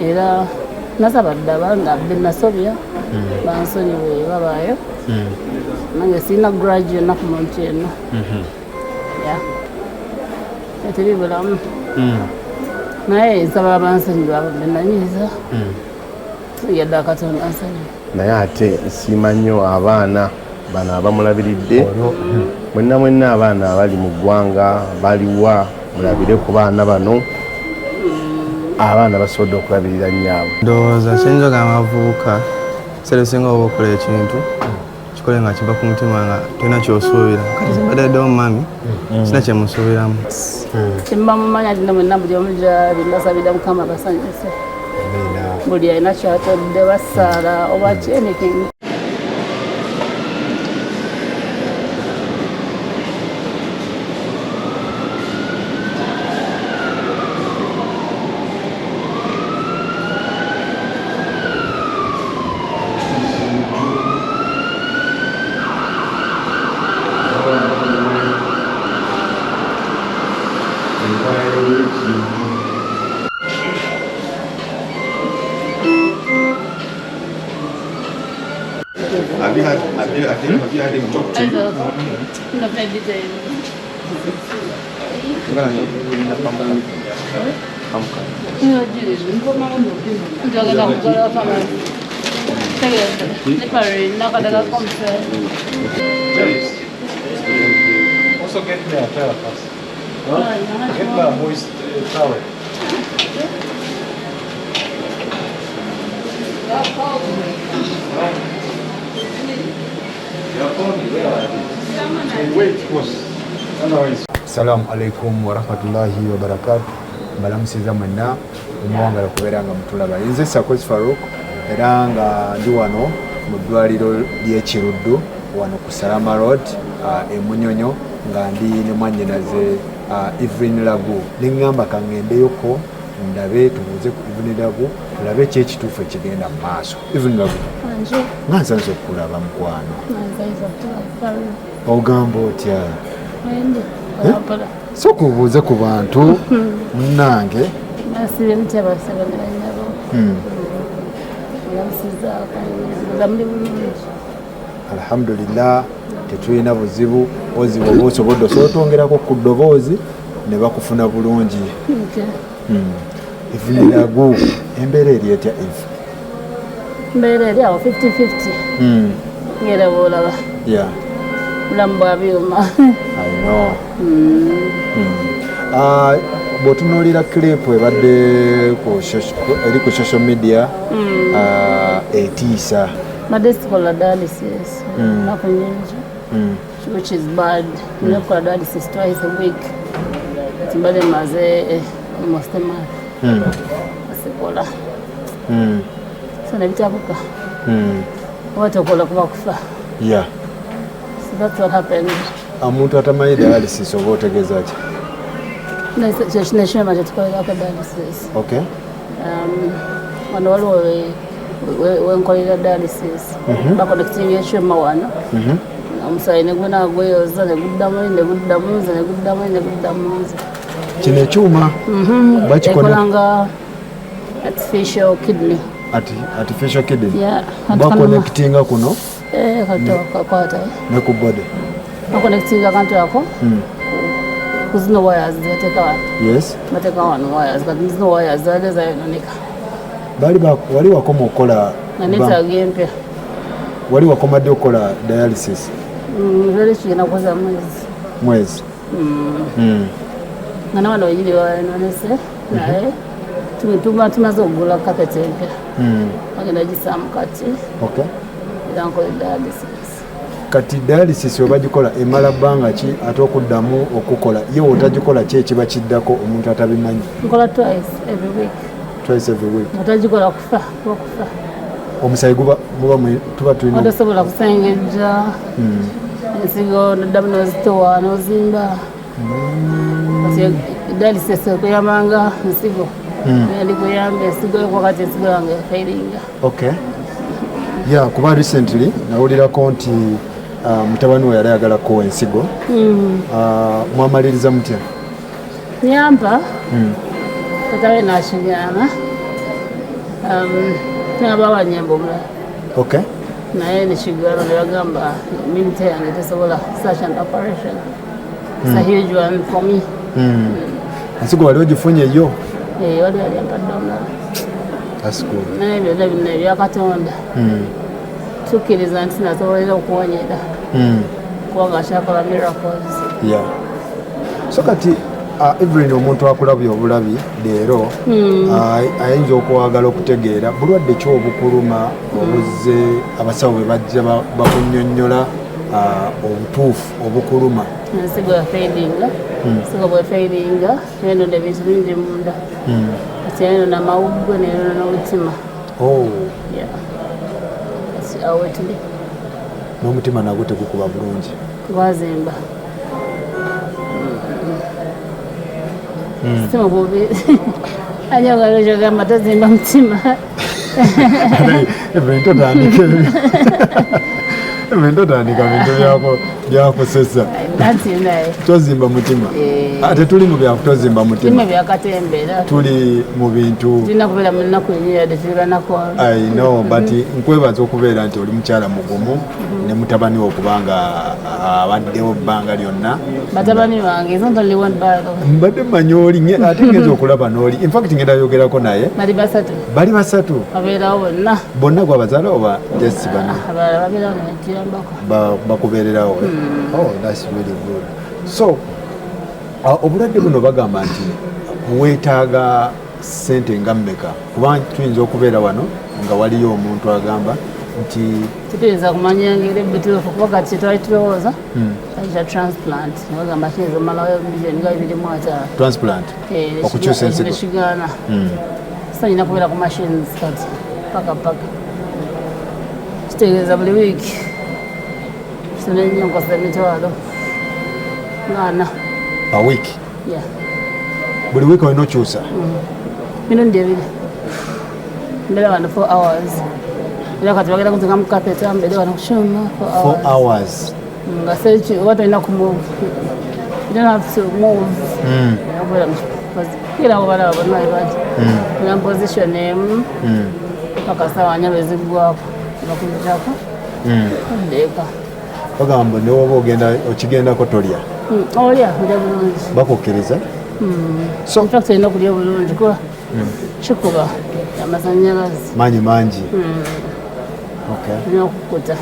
era nasabadde abange nasobya bansonyiwe babaayo nange sirina grudge yonna ku muntu yenna teri bulamu naye nsaba bansonyiwa benanyiza yadde akatonda nsonyiwa naye ate nsiima nnyo abaana bano abamulabiridde mwenna abaana abali mu ggwanga baliwa mulabire ku baana bano abaana basobodde okulabirira nnyaabwe ndowooza kyenjoga amavubuka sere singa oba okola ekintu kikole nga kiva ku mutima nga tolina kyosuubira kati simbaddewo mami sina kyemusuubiramu kimba mumanya nti mwenna buli omu gyali mbasabira mukama basanyuse buli alina kyatodde basaala oba anything. Have you had him talk to you? No, I didn't. Also get me a towel first. Get me a moist towel. Assalamu alaikum wa rahmatullahi wa barakatuh. Mbalamusiza mwenna omwagala okubeera nga mutulaba. Nze Sakozi Farouk era nga ndi wano mu ddwaliro ly'Ekiruddu wano ku Salama Road e Munyonyo nga ndi ne mwannyinaze Evlyn Lagu. Neŋŋamba kangendeyoko ndabe tubuuze ku Evlyn Lagu tulabe ki ekituufu ekigenda mu maaso. Evlyn Lagu nga nsanze okulaba mukwano ogamba otya so kubuuze ku bantu munnange alhamdulillah tetulina buzibu ozibu oba osobodde osobotongerako ku ddoboozi ne bakufuna bulungi. Evlyn Lagu embeera eri etya Eve? Mbeera eri awo 50-50 ngera bwolaba bulamu bwa byuma. Bw'otunuulira clip ebadde eri ku social media etiisa badde sikola dialysis naku nyingi which is bad. Nakola dialysis twice a week timbale maze almost a month asikola sana bitabuka watu kola kuba kufa. So that's what happened. Omuntu atamanyi dialysis oba otegeeza ki? Neshema tetukolera dialysis. Okay. Wano waliwo wenkolera dialysis bakonectinga ekyuma wano omusaayi negwena gweyoza neguddamu neguddamu. Kino ekyuma bakikolanga artificial kidney. Artificial kidney? Bakonectinga kuno kakwata ne ku body bakonectinga akantu ako kuzino wires zateka wano. Yes. Bateka wano wires but zino wires zade zayononika. Wali wakoma okukola nanitagempya wali wakomadde okukola dialysis? Really kigenda kukoza mwezi nga nawano wegiri wanonese naye tumaze okugula kapeti empya agenda gisaamu kati era nkola dialysis. Kati dialysis oba gikola emala bbanga ki ate okuddamu okukola ye otagikola ki ekiba kiddako omuntu atabimanyi? Nkola twice every week. Otagikola kufa. Omusaayi tuba tulina otasobola kusengejja ensigo noddamu nozitowa nozimba kati dialysis ekuyambanga ensigo yali kuyamba ensigo yokwakati ensigo yange efairinga. Kuba recently nawulirako nti mutabani we yali ayagalako ensigo mwamaliriza mutya? Nyampa tatawe nakinyama n'abawa nyembo mulala. Okay. Naye nekigaano ne bagamba military yange tesobola such an operation. It's a huge one for me. Ensigo wali ogifunye yo? Wali yampadde omulala. That's good. Naye byonna bino ebya Katonda. Tukkiriza nti nasobolera okuwonyera. Kubanga akyakola miracles. Yeah. So kati Evlyn omuntu akulabye obulabi leero ayinza okwagala okutegeera bulwadde ki obukuluma obuzze abasawo bwe bajja bakunnyonnyola obutuufu obukuluma. Ensigo yafeedinga. Ensigo bwefeedinga nenona ebintu bingi munda. Kati nenona amawuggwe nenona n'omutima. Awo tuli. N'omutima nagwo tegukuba bulungi. Gwazimba. Mutima bubi. Anyoga njogamba tazimba mutima. Evlyn totandika bintu byakusesa. Tozimba mutima. Ate tuli mu byakutozimba mutima. Byakatembera. Tuli mu bintu. Tulina kubeera mu nnaku ennyira tetulanako. I know, but nkwebaza okubeera nti oli mukyala mugumu ne mutabani wo okubanga abaddewo ebbanga lyonna. Batabani bange is not only one battle. Mbadde mmanyi oli ate ngeza okulaba n'oli. In fact ngenda yogerako naye. Bali basatu. Babeerawo bonna. Bonna gwabazaala oba just bano? Abalala babeerawo nekiyambako. Bakubeererawo. Oh, that's really good. So obulwadde buno bagamba nti weetaaga ssente nga mmeka? Kuba tuyinza okubeera wano nga waliyo omuntu agamba nti tutuyinza kumanya ngeri ebituufu kuba kati twali tulowooza kya transplant bagamba kiyinza omalawo bilioni nga 2.5. Transplant? Okukyusa ensigo? Ekigaana. So nyina kubeera ku machines kati paka kitegeeza buli wiiki kisone nnyo nkosa emitwalo 4. A week? Yeah. Buli wiiki olina okyusa? Mirundi 2. Mbeera wano 4 hours. Era kati bagenda kutuka mu kapeta mbeera wano kukyuma 4 hours. Nga seeki oba tolina kumove. You don't have to move. Kila obalaba bonna ebaji. Olina position emu. Paka sawa 4 eziggwako. Bakuzitako. Ndeeka. Bagamba ne woba okigendako tolya? Olya kulya bulungi. Bakukkiriza? So in fact olina okulya bulungi kuba kikuba amasannyalaze. Manyi mangi. Olina okukuta.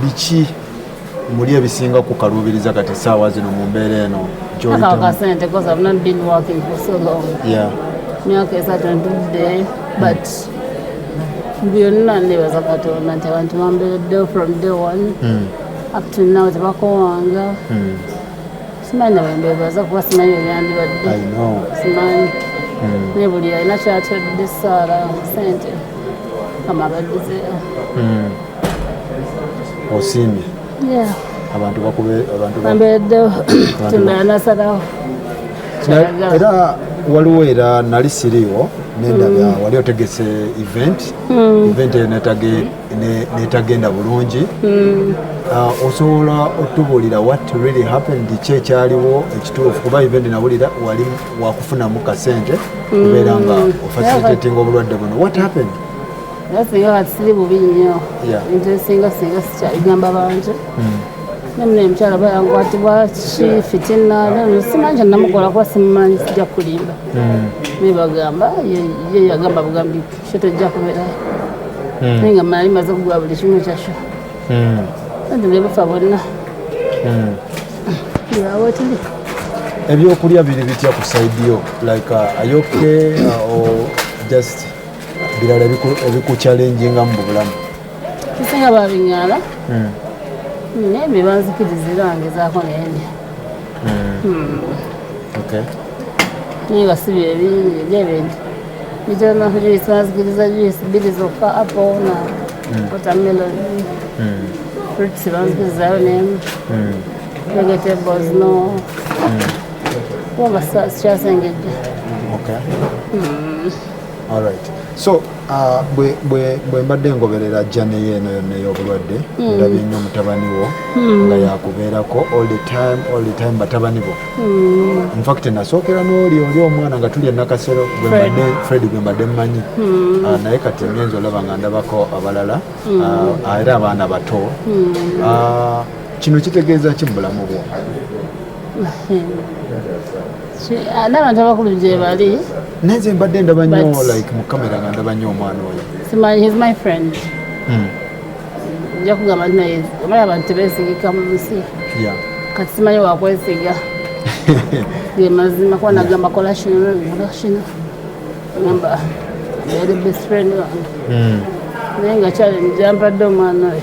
Biki muli ebisinga kukaluubiriza kati essaawa zino mu mbeera eno? Akakasente because I've not been working for so long. Yeah. Myaka 3 ntudde but byonna nebaza Katonda nti abantu bambeereddewo from day one up to now tebakowanga. Simanyi nabembeebaza kuba simanyi ebyandibadde. Simanyi. Naye buli alina kyatedde essaala sente amabaddizeewo. Osiimye? Yeah. Abantu bambeereddewo Katonda yanasalawo. Era waliwo era nali siriiwo nendabya wali otegese event eyo netagenda bulungi. Osobola otubuulira what really happened, ki ekyaliwo ekituufu kuba event nawulira wali wakufunamu kasente kubeera nga ofacilitating obulwadde buno. What happened? Singa kati siri bubi nnyo bintu ebisinga kyabigamba bantu nemuna emukyala bayankwatibwa ki fitina simanyi kyenamukola kuba simumanyi sijja kulimba naye bagamba ye yagamba bugambi kyo tojja kubeerayo naye nga mali maze okugula buli kimu kyakyo anti nebufa bonna awo tuli. Ebyokulya biri bitya ku side yo like ayoke or just birala ebikuchallenginga mu bulamu? Kisinga babiŋŋaala naye bye banzikirizira ngezaako nendya naye nga si bye bingi ebyebintu bitona juice banzikiriza juice 2 zokka apple na watermelon fruits banzikirizayo nemu vegetables no kuba sikyasengejja. Alright. So bwe mbadde ngoberera jjane yeeno yonna ey'obulwadde ndabye nnyo mutabani wo nga yakubeerako all the time batabani bo. In fact nasookera n'oli omwana nga tulya nakasero Fred gwe mbadde mmanyi naye kati ngenza olaba nga ndabako abalala era abaana bato. Kino kitegeeza ki mu bulamu bwo? N'abantu abakulu gye bali. Nenze mbadde ndaba nnyo like mu kamera nga ndaba nnyo omwana oyo. He's my friend. Nja kugamba nti naye omala abantu tebeesigika mu nsi. Kati simanyi wakwesiga. Ge mazima kuba nagamba kola kino ngamba yali best friend wange. Naye nga challenge yampadde omwana oyo.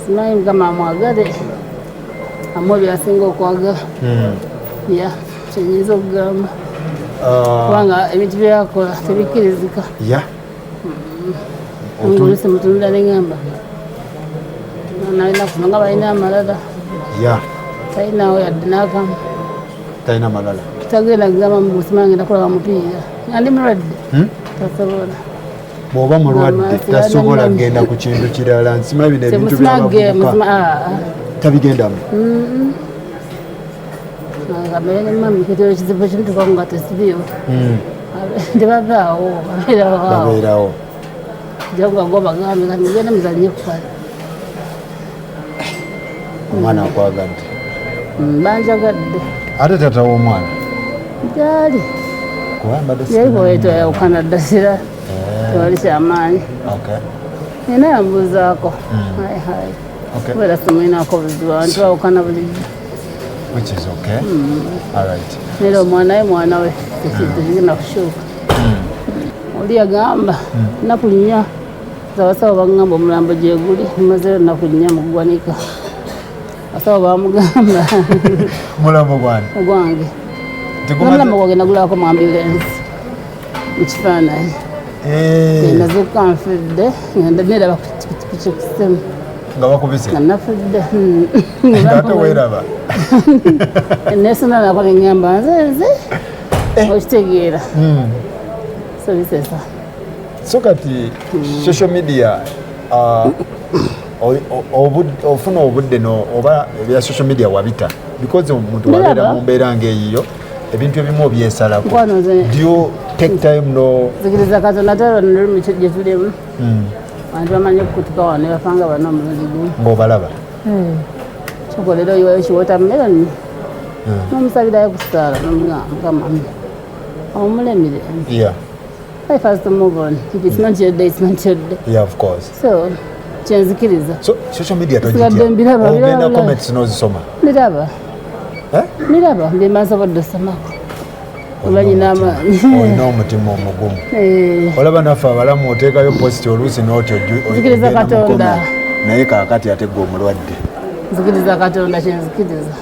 Simanyi mukama amwagale. Amuwa byasinga okwagala. Kyenyinza okugamba. Kubanga ebintu byakola tebikkirizika. Oluusi mutunula ne ngamba. Nalina kuno nga balina amalala. Talinawo yadde n'akamu. Talina malala. Tagenda kugamba mu busimange ngenda kulaba mupiira. Nga ndi mulwadde. Tasobola. Bw'oba mulwadde tasobola kugenda ku kintu kirala. Nsima bino ebintu byabavubuka. Tabigendamu. Ngambe ne mami kitero kizibu kintu kwa nga tesibyo. Ndibavaawo babeerawo. Jagwa ngoba gambe nga ngenda muzalnye kufala. Omwana akwagadde. Banjagadde. Ate tata w'omwana? Gyali. Yali bw'oyita yawukana ddasira. Tewali kyamaanyi. Nina yambuuzaako. Kubeera simulinako buzibu abantu bawukana bulijjo. Which is okay. All right. Nero mwana we tekigenda kushuuka. Oli yagamba nnaku nnya abasawo bagamba omulambo gye guli mazeyo nnaku nnya mu ggwanika. Abasawo bamugamba mulambo gwani ogwange omulambo gwange nagulako mu ambulance mu kifaananyi nazuuka nfudde ngenda neraba ku pikipiki kusemu nga bakubise nga nafudde ate weeraba nesona nako neŋŋamba nzenze okitegeera so bisesa so kati social media ofuna obudde oba ebya social media wabita because omuntu wabeera mu mbeera ng'eyiyo ebintu ebimu obyesalako do you take time no zikiriza katonda tero nolumi gye tulimu abantu bamanyi okukutuka wano ne bafanga bano omulundi gumu ng'obalaba kyokolera oyiwayo kiwotameloni n'omusabirayo ku ssaala n'omugamba omulemire life has to move on. If it's not your day, it's not your day. Yeah, of course. So, kyenzikiriza. So, social media tojitya. Ogenda comments n'ozisoma. Niraba. Niraba, mbimansobodde osomako. Olina omutima omugumu. Olaba naffe abalamu oteekayo post oluusi n'otyo nzikiriza Katonda. Naye kaakati ate gwe omulwadde. Nzikiriza Katonda kyenzikiriza.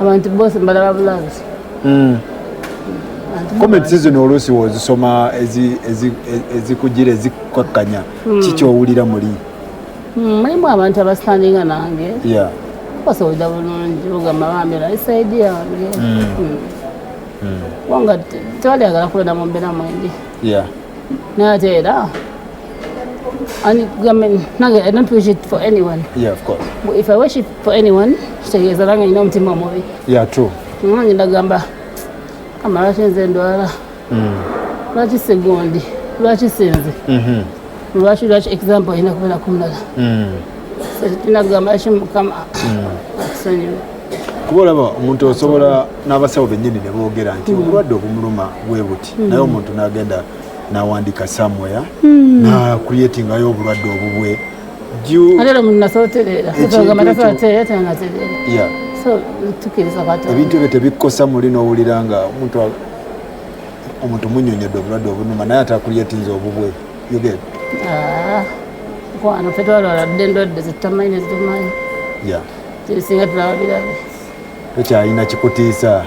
Abantu bose mbalaba bulazi. Comments zino oluusi wozisoma ezikugira ezikwakkanya kiki owulira muli? Mulimu abantu abasitandinga nange basowolera bulungi ogamba bambera isaidi yange wanga tewali agala kulonda mu mbeera mwenge naye ate era I don't wish it for anyone. Yeah, of course. But if I wish it for anyone, kitegeeza langa nina omutima omubi. Yeah, true. Nange ndagamba kama lwaki nze ndwala lwaki segundi lwaki sinze lwaki example ina kubeera ku mulala tinagamba ki mukama akusonyiwe kuba olaba omuntu osobola n'abasawo bennyini ne boogera nti obulwadde obumuluma bwe buti naye omuntu n'agenda n'awandiika somewhere n'acreatingayo obulwadde obubwe ate omuntu nasoboterera gamba tasoboterera tenanaterera so tukiriza Katonda ebintu ebyo tebikkosa muli n'owulira nga omuntu munyonyedde obulwadde obunuma naye ate akulyetinza obubwe yuget kwano fe twalwaladde endwadde zitamanyi nezitumanyi kisinga tulaba birabe tekyalina kikutiisa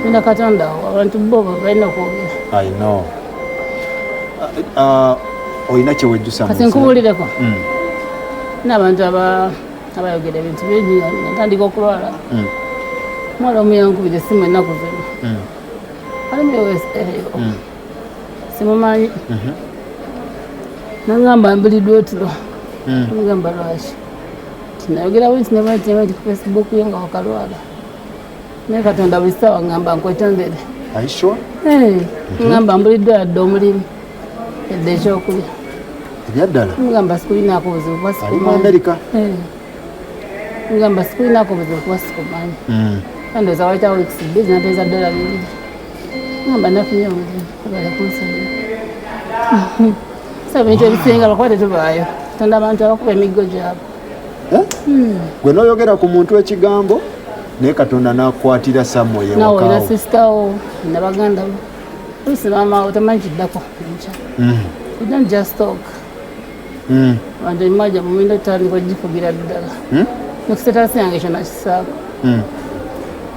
ina Katonda abantu bo balina okwogera I know olina kyewejjusa kati nkubuulireko n'abantu abayogera ebintu bingi natandika okulwala mwala omu yankubira essimu ennaku zino ali mu USA simumanyi nangamba mbuliddwa otulo mugamba lwaki tinayogera bwe nti ku Facebook yo nga wakalwala naye Katonda buli ssaawa ngamba nkwetondere ngamba mbuliddwa yadde omulimu yadde ekyokulya ebyaddala ngamba sikulinaako buzibu kuba sikumanyi ngamba sikulinaako buzibu kuba sikumanyi kandoza waita weeks bbiri nateeza $2 ngamba nafunye omulimu abala kunsabira so ebintu ebisinga bakuba tetubaayo Katonda abantu abakuba emiggo gyabwe gwe n'oyogera ku muntu ekigambo naye Katonda n'akwatira Samuel ewakaawo nawe na sisitawo na baganda bo oluusi maama otamanyi kiddako we don't just talk abantu emimaja muminda tutandika ogifugira ddala nekusitasi yange ekyo nakisaako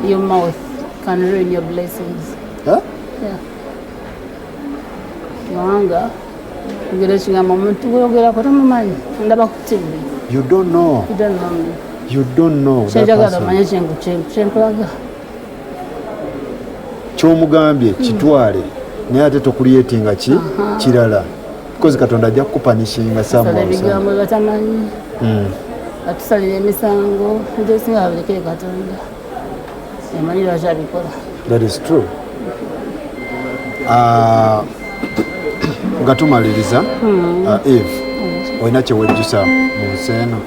your mouth can ruin your blessings kubanga ogera ekigambo omuntu gweyogerako tomumanyi ndaba ku TV you don't know me kyenjagala omanye kyenkulaga kyomugambye kitwale naye ate tokulyetinga kirala because Katonda ajja kukupanishinga ebigambo batamanyi atusalira emisango nti esinga babirekere Katonda emanyi lwaki abikola. That is true. Nga tumaliriza Eve olina kyewejjusa mu nsi eno?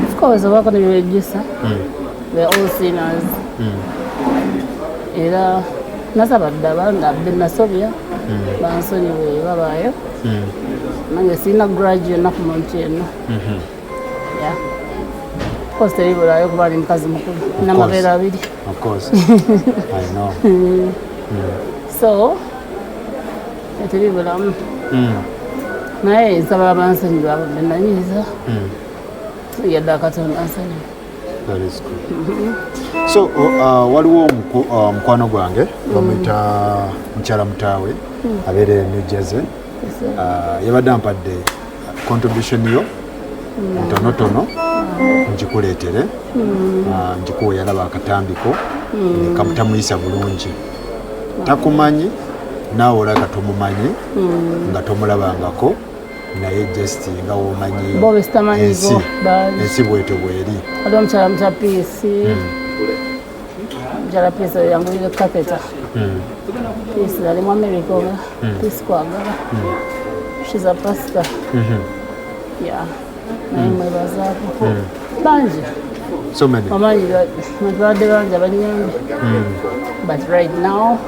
Of course oba kono byewejjusa we're all sinners era nasaba ddala nabbe nasobya bansonyiwe babaayo nange sirina grudge yonna ku muntu yenna. Of course teribulayo kuba ali mukazi mukulu namabeere abiri. Of course. I know. So teribulamu naye nsaba abansonyiwa abo benanyiiza yadde Katonda ansonyiwa. That is good. So waliwo mukwano gwange bamuyita mukyala mutaawe abeerera New Jersey yabadde ampadde contribution yo ntonotono njikuleetere njikuwa yalaba akatambiko kamutamuyisa bulungi takumanyi naawe olaga tomumanyi nga tomulabangako naye just nga womanyi ensi bwetyo bweri. Waliwo omukyala mutya Piisi mukyala Piisi yangulira kapeta Piisi alimu America oba Piisi kwagala she's a pastor. Naye mwebazaako bangi omanyi batwadde bangi abanyambi but right now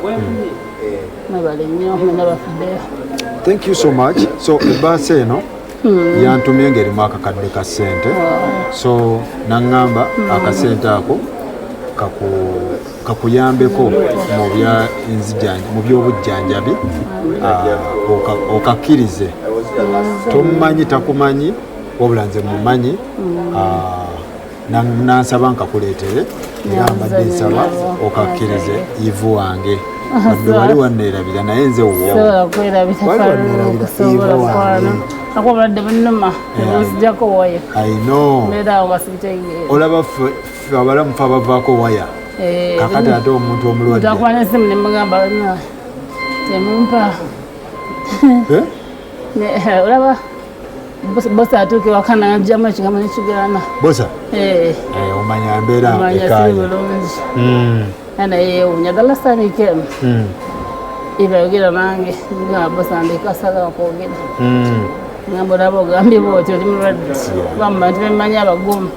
mwebale nnyo mwena bafuddeyo. Thank you so much. So ebbaasa eno yantumye ng'erimu akakadde ka ssente so naŋŋamba akasente ako kakuyambeko mu by'obujjanjabi okakkirize tomumanyi takumanyi wabula nze mumanyi nansaba nkakuleetere era mbadde nsaba okakkirize Ivu wange badde wali wanneerabira naye nze akobadde bunuma nzijjako waya. I know. Olaba ffe abalamu fe abavaako waya kakati ate omuntu omulwadde akubana esimu nemugamba temumpa olaba bosa atuuka ewaka najjamu ekigambo nekigaana bosa omanya mbeera ekaaye bulungi naye yewunyagala sanikemu ibayogera nange nga bosa ndekasala okwogera ngamba olaba ogambye bwoti oli mulwadde bamba nti bemanyi abagumu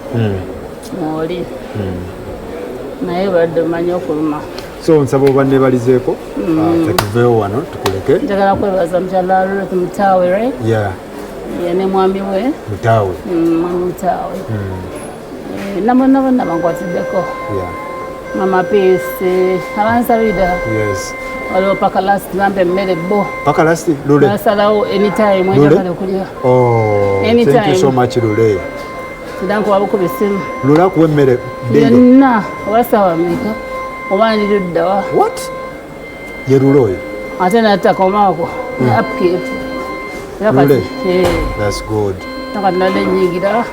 mwoli naye obadde omanyi okuluma. So nsaba oba nebalizeeko tuveewo wano tukuleke. Njagala kwebaza mukyala Ruth Mutaawe ne mwami we Mutaawe mwami Mutaawe nabonna bonna bankwatiddeko mama Piisi abansabira waliwo paka last bampa emmere bo paka last lule nasalawo anytime wenjagala okulya. Thank you so much lule ndankuwa bukuba essimu lule akuwa emmere yonna oba sawa mmeka oba ndiruddawa ye lule oyo ate natakomaako upkeep lule. That's good. nakati nadde nyigira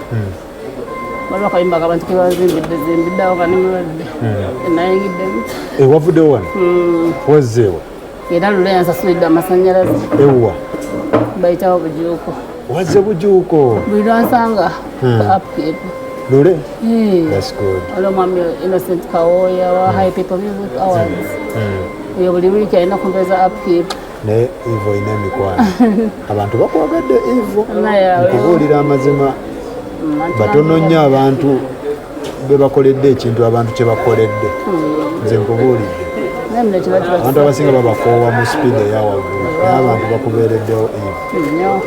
waliwo akayimba abantu kebazimbidde awo kanimulwadde nayengiddemu wavuddewo wano wazzeewa era lule yansasulidde amasannyalaze ewa bayitawo bujuuko wazze bujuuko buli lwansanga upkeep lule waliwo mwami Innocent Kawoya wa High People Music Awards oyo buli wiiki alina kumpeeza upkeep naye Ivo ina emikwano abantu bakwagadde Ivo nkubuulira amazima batono nnyo abantu be bakoledde ekintu abantu kye bakoledde nze nkubuulidde abantu abasinga babakoowa mu speed eyawaggulu naye abantu bakubeereddewo Ivo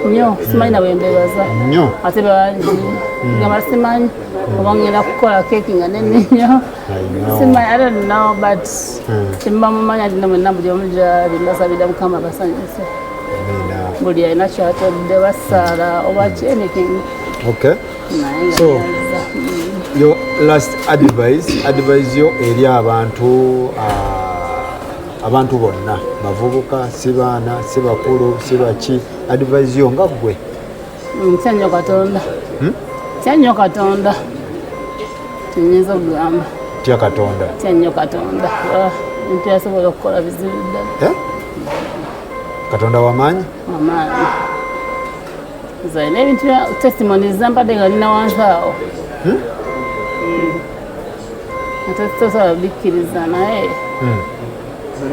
nnyo simanyi nawe mbeebaza nnyo ate bangi gamba simanyi oba ngenda kukola keeki nga nene nnyo simanyi I don't know but kimba mumanya nti namwenna buli omu gyali mbasabira Mukama basanyuse buli alina kyatodde basaala oba anything. Okay. So your last advice yo eri abantu bonna bavubuka si baana si bakulu si baki advice yo nga gwe nnyo Katonda nnyo Katonda nyinza okugamba tya Katonda nnyo Katonda nti yasobola okukola bizibu ddala Katonda wamaanyi zaina ebintu testimonies zampadde nga nina wansi awo ate tosobola bikkiriza naye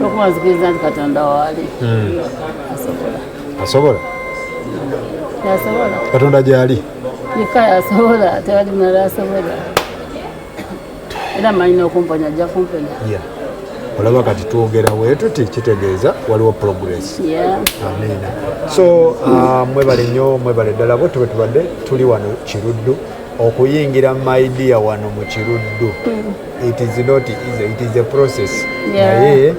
okubazikiriza nti Katonda waali asobola yasobola Katonda gyali yekka yasobola tewali mulala asobola era manyi n'okumponya ajja kumponya olaba kati twogera wetuti kitegeeza waliwo progress. Amina. So mwebale nnyo mwebale ddala bwe tubadde tuli wano Kiruddu okuyingira maidia wano mu Kiruddu. It is not easy, it is a process. Naye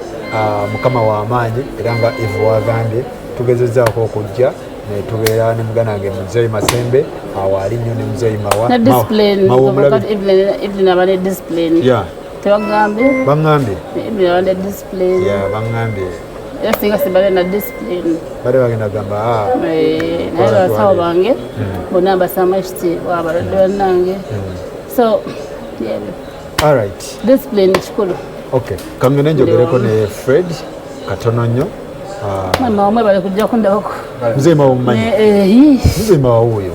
Mukama wa amaanyi era nga Ivo wagambye tugezezzaako okujja ne tubeera ne muganange Muzeeyi Masembe awo ali nnyo ne Muzeeyi Mawa Evlyn abane discipline. Tewagambye bangambye ebirala discipline bangambye yasinga sibale na discipline bale bagenda gamba naye basawo bange bonna mbasama ekitiibwa abalwadde bannange so alright discipline kikulu. Okay, kangene njogereko ne Fred katono nnyo mama omwe bali kujja kundabako Muzeeyi Mawa omumanyi Muzeeyi Mawa wuuyo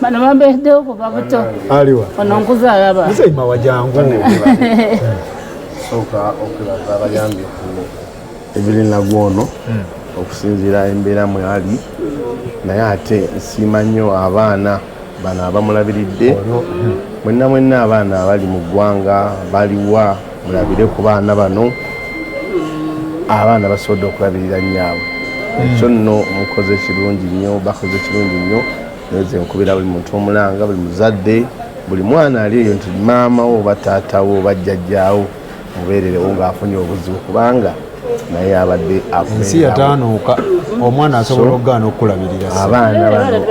bano bambereddewo kuva buto aliwa ono nkuza alaba Muzeeyi Mawa jangu sooka okulaga abayambye ku Evlyn Lagu ono okusinziira embeera mwe ali naye ate nsiima nnyo abaana bano abamulabiridde mwenna abaana abali mu ggwanga baliwa mulabire ku baana bano abaana basobodde okulabirira nnyaabwe ekyo nno mukoze kirungi nnyo bakoze kirungi nnyo neze nkubira buli muntu omulanga buli muzadde buli mwana ali eyo nti maamawo oba taatawo oba jjajjaawo mubeererewo ng'afunye obuzibu kubanga naye abadde ensi yataanuuka omwana asobola okugaana okukulabirira abaana bano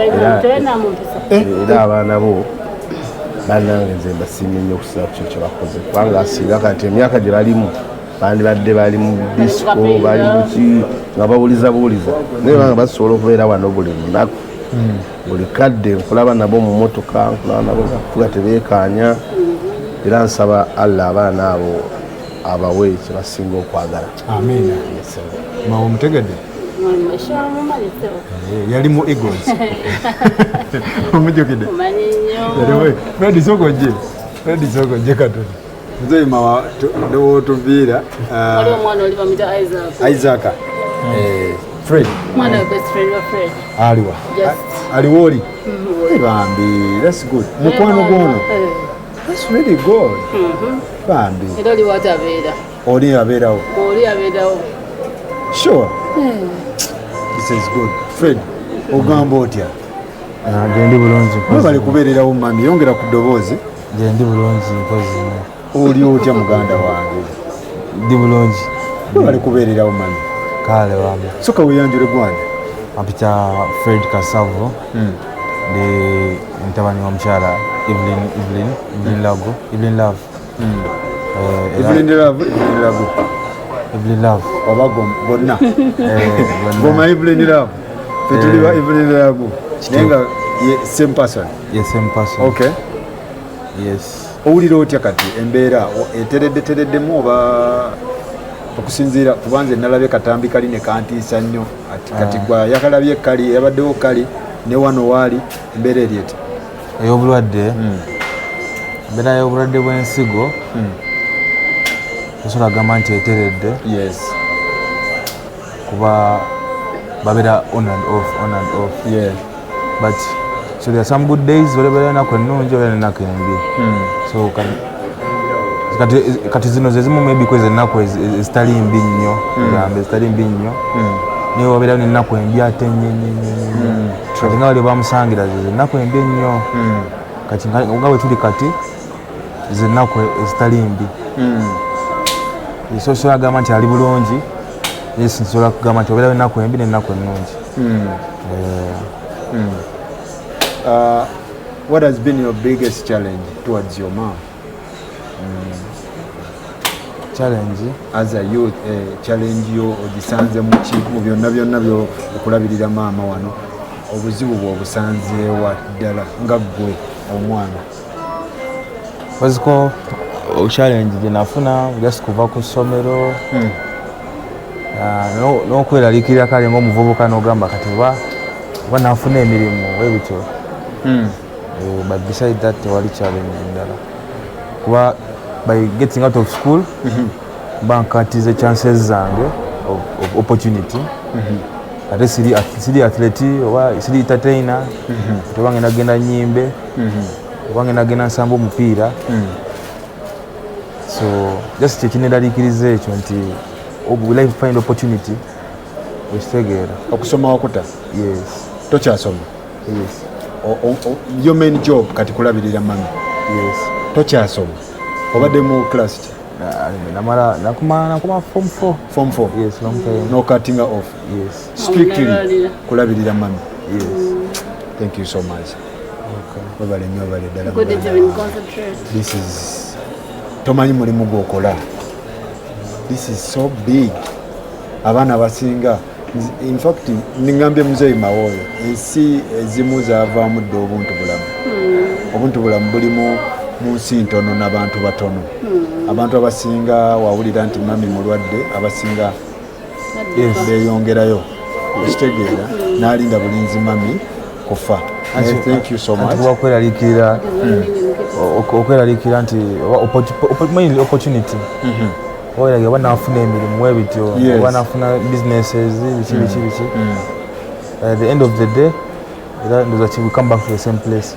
era abaana bo bannange nze mbasiimye nnyo okusinga ku kyo kye bakoze kubanga asinga kati emyaka gye balimu bandibadde bali mu disco bali muki nga bawuliza naye banga basobola okubeera wano buli lunaku buli kadde nkulaba nabo mu motoka nkulaba nabo bafuga tebeekaanya era nsaba Allah abaana abo abawe kye basinga okwagala. Amina. Mawa omutegedde yali mu Eagles omujjukidde Fred sokojje katono Muzeeyi Mawa ndowotuviira omwana oli bamuyita Isaac Fred mwana we best friend wa Fred aliwa aliwo oli bambi that's good mukwano gwono that's really good bambi era oli watabeera oli abeerawo sure this is good Fred ogamba otya gendi bulungi bali kubeererawo mami yongera ku ddoboozi gendi bulungi mpozi oli otya muganda wange ndi bulungi bali kubeererawo mami kale wambe soka weyanjule gwani ampita Fred Kasavo ndi mtabani wa mchala Evlyn Lagu Evlyn Love Evlyn Love oba bonna goma Evlyn Love fetuliwa Evlyn Lagu nenga Same person. Yes, same person. Okay. Yes. Owulira otya kati embeera etereddemu oba okusinziira kubanze nalabye katambi kali ne kantiisa nnyo kati gwa yakalabye kali yabaddewo kali ne wano waali embeera eri eti ey'obulwadde embeera y'obulwadde bw'ensigo osobola kugamba nti eteredde kuba babeera on and off but so there are some good days whatever enaku ennungi oba enaku embi so kati zino zezimu maybe kwezi ennaku ezitali mbi nnyo gambe ezitali mbi nnyo naye wabeera n'ennaku embi ate nnyo kati nga bali bamusangira ze ennaku embi ennyo kati nga bwe tuli kati ze ennaku ezitali mbi so osobola kugamba nti ali bulungi naye sinsobola kugamba nti wabeerawo ennaku embi n'ennaku ennungi. What has been your biggest challenge towards your mom? Challenge as a youth, challenge yo ogisanze mu byonna byo okulabirira maama wano obuzibu bw'obusanzeewa ddala nga ggwe omwana? Baziko challenge gye nafuna just kuva ku ssomero n'okweraliikirira kale ng'omuvubuka n'ogamba kati oba nafuna emirimu webityo but beside that tewali challenge ndala kuba by getting out of school bankatize chances zange of opportunity ate siri athlete oba siri entertainer oba ngenda genda nyimbe oba ngenda genda nsamba omupiira so just kyekinendaliikiriza ekyo nti will I find opportunity ekitegeera okusoma wakuta? Yes. Tokyasoma? Yes. Your main job kati kulabirira mami? Yes. Tokyasoma? Obadde mu class ki? Nakuma form 4. Form 4? Yes, long time. No cutting off? Yes. Strictly kulabirira mami? Yes. Thank you so much. Okay. This is tomanyi mulimu gwokola. This is so big. Abaana basinga in fact ningambye muzeeyi Mawoyo ensi ezimu zaavaamu dde obuntu bulamu bulimu mu nsi ntono n'abantu batono. Abantu abasinga wawulira nti mami mulwadde abasinga beeyongerayo ekitegeera n'alinda bulinzi mami kufa. Thank you so much. Okweraliikirira nti opportunity oba oba nafuna emirimu ebityo oba nafuna businesses biki at the end of the day we come back to the same place.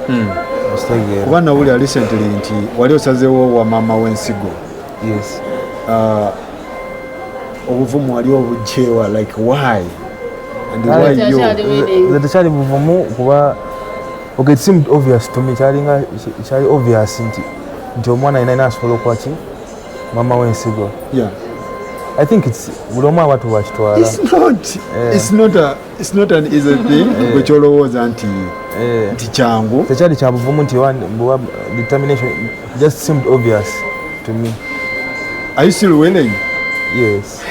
Kuba nawulira recently nti wali osazeewo wa maama w'ensigo. Yes. Obuvumu wali obugyewa like why? And why you? Tekyali buvumu kuba okay, it seemed obvious to me kyali obvious nti omwana yena asobola okwaki mama w'ensigo. Yeah. I think it's buli omu abatu bakitwala. It's not an easy thing gwe kyolowooza nti kyangu. Tekyali kya buvumu nti determination just seemed obvious to me. Are you still willing? Yes.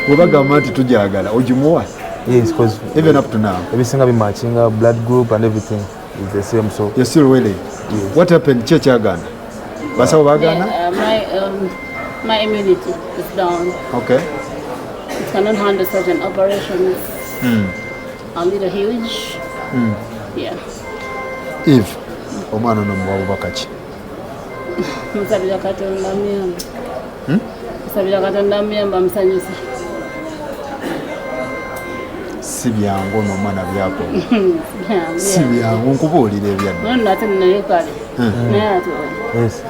Bwe bagamba nti tujagala ogimuwa? Yes, because even up to now ebisinga bimatchinga blood group and everything is the same, so you're still willing? Yes. What happened? Kyagana basawo bagana? My immunity is down. Okay. It cannot handle such an operation. I'll need a huge. Yeah. If omwana ono muwa bubaka ki? Musabira Katonda muyamba. Musabira Katonda muyamba musanyusa. Si byangu n'omwana byako. Si byangu nkubuulira ebyadde. Nate naye kale. yes,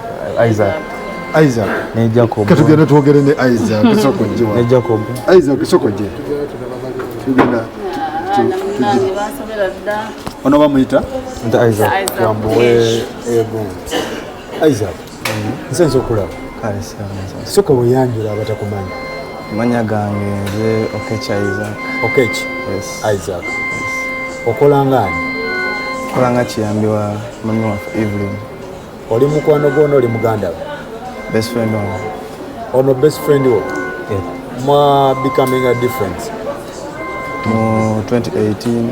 Isaac ne Jacob. Katugenda twogere ne Isaac soko gye wa. Ne Jacob. Isaac soko gye. Tugenda nange basobera dda. ono bamuyita? Nta Isaac. Kambuwe ego. Isaac. Nsenso okulaba. Kale sana. Soko weyanjula abatakumanyi. Manya gange nze Okech Isaac. Okech? Yes. Isaac. Yes. Okola ngani? Okola nga kiyambiwa mami waffe Evlyn. Oli mukwano gwono oli muganda we? Best friend wange. Ono best friend wo? Yeah. Mwa becoming a difference? Mu 2018,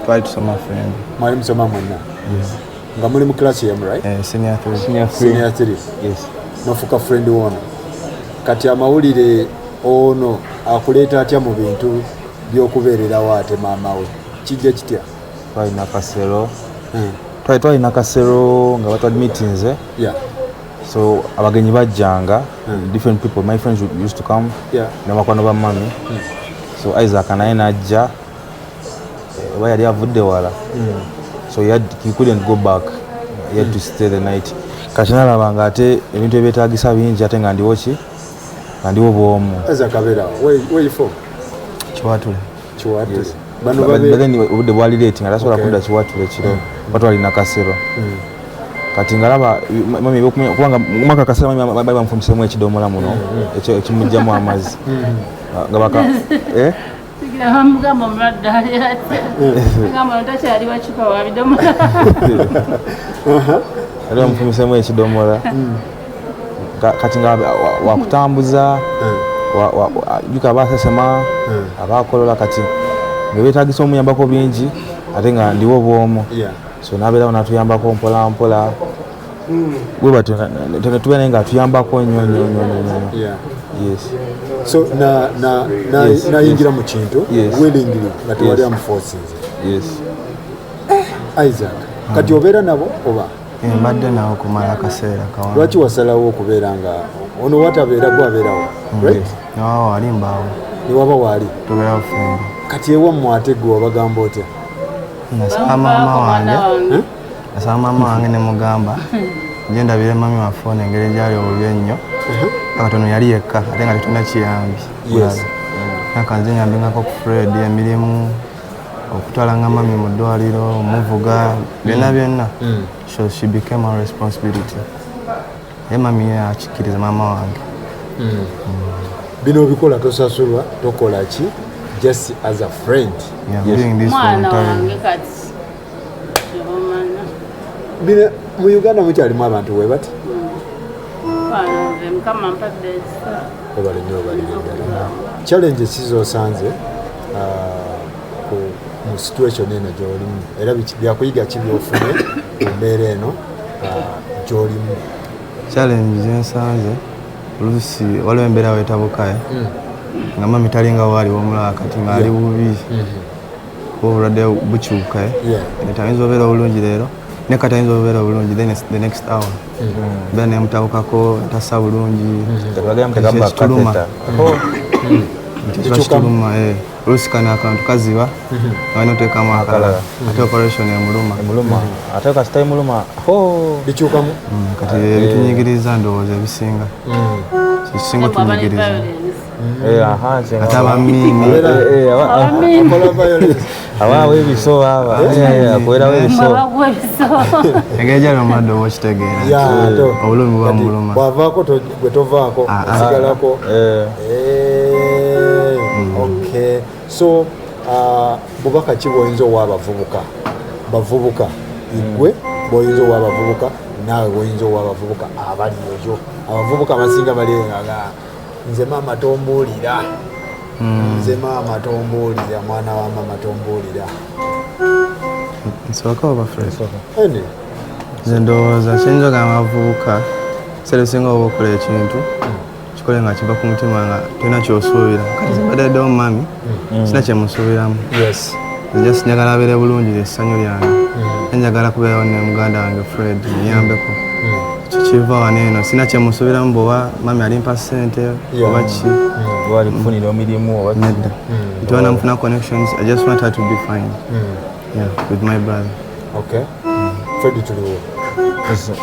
twali tusoma friend. Mwali musoma mwenna? Nga muli mu class yemu, right? Senior 3. Senior 3. Yes. Nofuka friend wono. Kati amawulire ono akuleeta atya mu bintu by'okubeererawo ate maama we? Kijja kitya? Twalina kasero. Twalina kasero nga batwali meetings. Yeah. So abagenyi bajjanga, different people, my friends used to come. Yeah. N'abakwano ba mami. So Isaac naye najja. Oba yali avudde wala. So he couldn't go back. He had to stay the night. Kati nalabanga ate ebintu ebyetaagisa bingi ate nga ndiwo ki? Nga ndiwo bw'omu. Isaac abeera. Where you from? Kiwatule. Kiwatule. Bano babe. But then obudde bwali late nga tasobola kudda Kiwatule kiro. Batwalina kasero. Kati ngalaba mami kubanga mwaka kasera mami bamufundisemu ekidomola muno ekimujjamu amazzi nga baka Mugamba omulwadde ali ate. Mugamba ntakyali wacupa wa bidomola. Ali bamufundisemu ekidomola. Kati nga wakutambuza juka abasesema abakolola kati nga beetagisa omuyambako bingi ate nga ndiwo bw'omu. So nabeerawo natuyambako mpola mpola. Bwe batyo tubeera naye nga atuyambako nnyo. Yes. So nayingira mu kintu willingly nga tewali amuforcinze. Yes. Isaac, kati obeera nabo oba? Mbadde nawo kumala akaseera kawanvu. Lwaki wasalawo okubeera nga ono watabeera gwabeerawo? Right? No, ali mbaawo. Newaba waali? Tubeerawo ffembi. Kati ewammwe ate gwe wabagamba otya? Nasaba maama wange ne mugamba nje ndabire mami waffe engeri gyali obubi ennyo. Katono yali yekka ate nga tetulina kiyambi. Nakanze nyambingako ku Fred emirimu okutwalanga mami mu ddwaliro omuvuga byonna. So she became our responsibility. Ye mami akikkiriza maama wange. Bino bikola tosasulwa tokola ki? Just as a friend. Yeah, doing this voluntarily. Bino mu Uganda mukyalimu abantu we bati? Challenge kizosanze mu situation eno gy'olimu era byakuyiga ki by'ofune mu mbeera eno gy'olimu? Challenge zensanze oluusi waliwo embeera weetabukaye nga mami talinga waali womulaba kati ng'ali bubi obulwadde bukyuka tayinza obeera obulungi leero ne kati ayinza obeera obulungi then the next hour beera nemutabukako tassa bulungi kituluma kituluma oluusi kano akantu kaziba nga noteekamu akalala ate operation emuluma ate kasi tayimuluma bikyukamu kati ebitunyigiriza ndowooza ebisinga kisinga otunyigiriza ate abamini abawo ebiso akwerawo ebiso engeri gyali omuladde oba okitegeera obulumi buba muluma bwavaako gwe tovaako asigalako. Okay, so bubaka ki bwoyinza owa bavubuka igwe bwoyinza owa abavubuka naawe bwoyinza owa abavubuka abali eyo abavubuka abasinga baleaga nze maama tombuulira nze maama tombuulira mwana wa maama tombuulira nsooka oba ene nze ndowooza kyenjoga abavubuka sere singa oba okola ekintu kikole nga kiva ku mutima nga tolina kyosuubira kati badaddewo mami sina kyemusuubiramu just njagala abeere bulungi essanyu lyange njagala kubeerawo ne muganda wange Fred muyambeko kikiva wano eno sina kyemusuubiramu bwoba mami alimpa ssente oba ki wali kufunira omirimu oba nedda ntiwana mufuna connections. I just want her to be fine with my brother. Okay. Fred tuliwo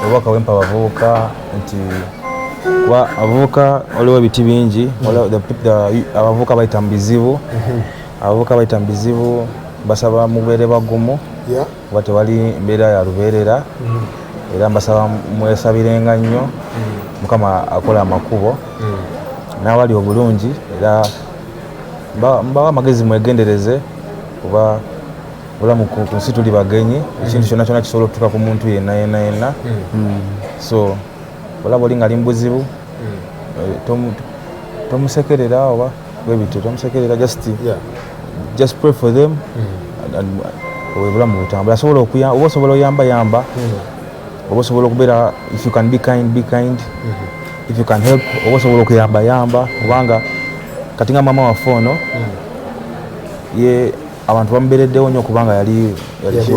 obubaka bwempa abavubuka nti abavubuka waliwo ebiti bingi abavubuka bayita mu bizibu abavubuka bayita mu bizibu basaba mubeere bagumu oba tewali mbeera ya lubeerera era mbasaba mwesabirenga nnyo mukama akola amakubo n'awali obulungi era mbawa amagezi mwegendereze kuba bulamu ku nsi tuli bagenyi ekintu kyonna kyonna kisobola okutuuka ku muntu yenna so olaba oli nga ali mubuzibu tomusekerera oba bwebityo tomusekerera just pray for them obulamu butambula asobola okuyamba oba osobola oyamba oba osobola okubeera if you can be kind if you can help oba osobola okuyamba kubanga kati nga mama waffe ono ye abantu bamubeereddewo nnyo kubanga yali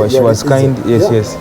she was kind yes